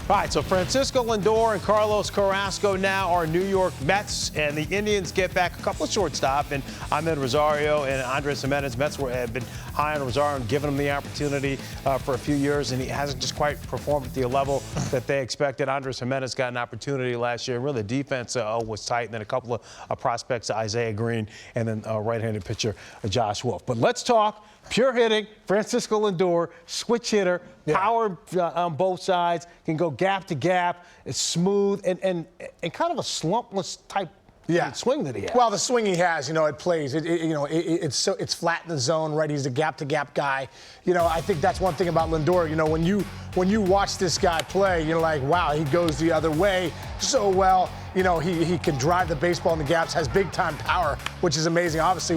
All right, so Francisco Lindor and Carlos Carrasco now are New York Mets, and the Indians get back a couple of shortstop, and Ahmed Rosario and Andres Gimenez. Mets have been high on Rosario and given him the opportunity for a few years, and he hasn't just quite performed at the level that they expected. Andres Gimenez got an opportunity last year. Really, the defense was tight, and then a couple of prospects, Isaiah Green, and then right-handed pitcher Josh Wolf. But let's talk pure hitting. Francisco Lindor, switch hitter, power on both sides, can go gap to gap. It's smooth and kind of a slumpless type swing that he has. Well, the swing he has, it plays. It's flat in the zone, right? He's a gap-to-gap guy. I think that's one thing about Lindor. When you watch this guy play, you're like, wow, he goes the other way so well. He can drive the baseball in the gaps, has big-time power, which is amazing. Obviously,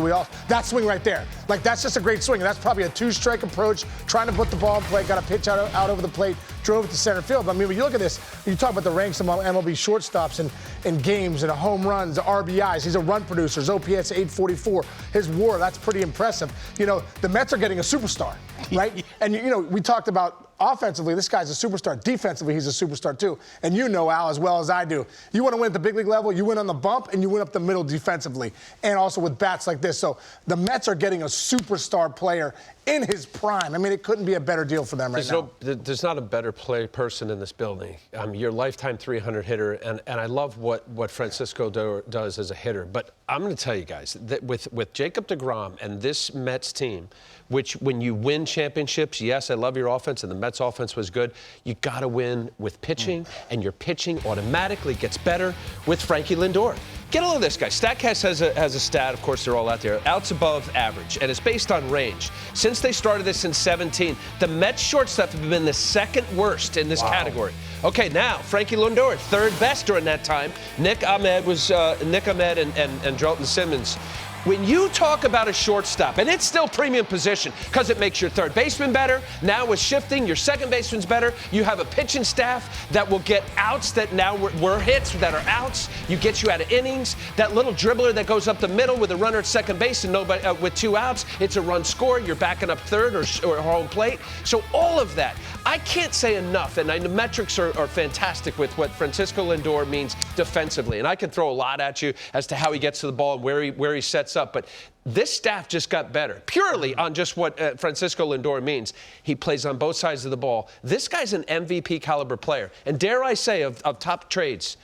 that swing right there, that's just a great swing. That's probably a two-strike approach, trying to put the ball in play, got a pitch out over the plate, drove it to center field. But, when you look at this, you talk about the ranks among MLB shortstops in games and home runs, RBIs. He's a run producer. His OPS 844. His WAR, that's pretty impressive. The Mets are getting a superstar, right? And, we talked about offensively, this guy's a superstar. Defensively, he's a superstar too. And Al, as well as I do. You want to win at the big league level, you win on the bump, and you win up the middle defensively. And also with bats like this. So the Mets are getting a superstar player in his prime. It couldn't be a better deal for them now. There's not a better person in this building. You're a lifetime 300 hitter, and I love what Francisco does as a hitter. But I'm going to tell you guys that with Jacob deGrom and this Mets team, which when you win championships, yes, I love your offense, and the Mets offense was good, you got to win with pitching, and your pitching automatically gets better with Frankie Lindor. Get a look at this guy. StatCast has a stat, of course, they're all out there, outs above average, and it's based on range. Since they started this in 17, the Mets shortstop have been the second worst in this category. Okay, now, Frankie Lindor, third best during that time. Nick Ahmed and Drelton Simmons. When you talk about a shortstop, and it's still premium position because it makes your third baseman better. Now with shifting, your second baseman's better. You have a pitching staff that will get outs that now were hits that are outs. You get you out of innings. That little dribbler that goes up the middle with a runner at second base and nobody with two outs, it's a run score. You're backing up third or home plate. So all of that, I can't say enough, and the metrics are fantastic with what Francisco Lindor means defensively. And I can throw a lot at you as to how he gets to the ball and where he sets up, but this staff just got better purely on just what Francisco Lindor means. He plays on both sides of the ball. This guy's an MVP caliber player, and dare I say of top trades,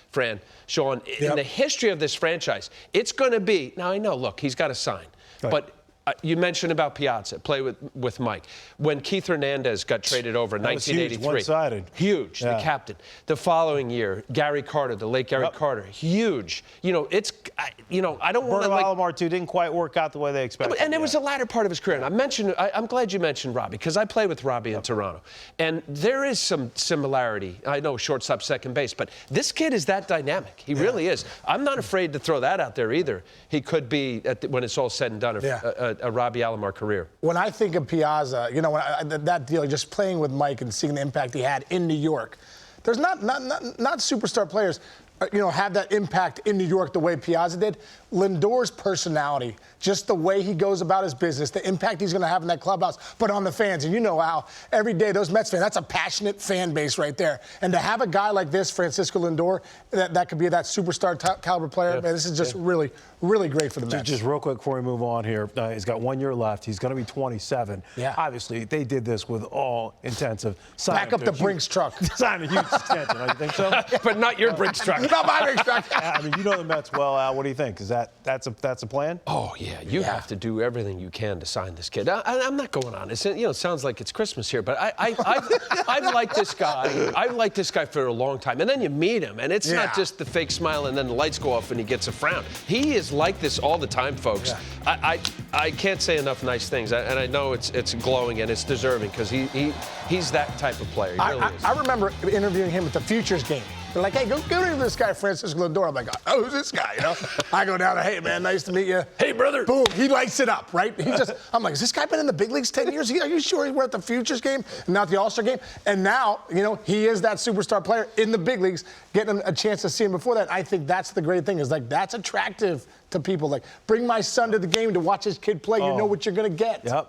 Sean, in the history of this franchise, it's going to be, now I know, look, he's got to sign, but you mentioned about Piazza, play with Mike. When Keith Hernandez got traded over in 1983. Huge, one-sided. Huge, the captain. The following year, Gary Carter, the late Gary Carter, huge. I don't want to Alomar, too, didn't quite work out the way they expected. And it was the latter part of his career. And I'm glad you mentioned Robbie, because I played with Robbie in Toronto. And there is some similarity. I know shortstop, second base, but this kid is that dynamic. He really is. I'm not afraid to throw that out there either. He could be, when it's all said and done, a Robbie Alomar career. When I think of Piazza, that deal, just playing with Mike and seeing the impact he had in New York, there's not superstar players, have that impact in New York the way Piazza did. Lindor's personality, just the way he goes about his business, the impact he's going to have in that clubhouse, but on the fans. And Al, every day, those Mets fans, that's a passionate fan base right there. And to have a guy like this, Francisco Lindor, that could be that superstar caliber player, man, this is just really, really great for the Mets. Just real quick before we move on here, he's got 1 year left. He's going to be 27. Obviously, they did this with all intensive. Back up the Brinks truck. Sign a huge extension. Don't you think so? But not your Brinks truck. Not my Brinks truck. You know the Mets well, Al. What do you think? Is that's a plan? Oh yeah, you have to do everything you can to sign this kid. I'm not going on. It sounds like it's Christmas here, but I've liked this guy. I've liked this guy for a long time. And then you meet him, and it's not just the fake smile and then the lights go off and he gets a frown. He is like this all the time, folks. I can't say enough nice things, and I know it's glowing and it's deserving because he's that type of player. He really is. I remember interviewing him at the Futures game. They're like, hey, go to this guy, Francisco Lindor. I'm like, oh, who's this guy? I go down and, hey, man, nice to meet you. Hey, brother. Boom, he lights it up, right? I'm like, has this guy been in the big leagues 10 years? Are you sure we're at the Futures game and not the All-Star game? And now, he is that superstar player in the big leagues, getting a chance to see him before that. I think that's the great thing, is that's attractive to people. Like, bring my son to the game to watch his kid play. You know what you're going to get. Yep.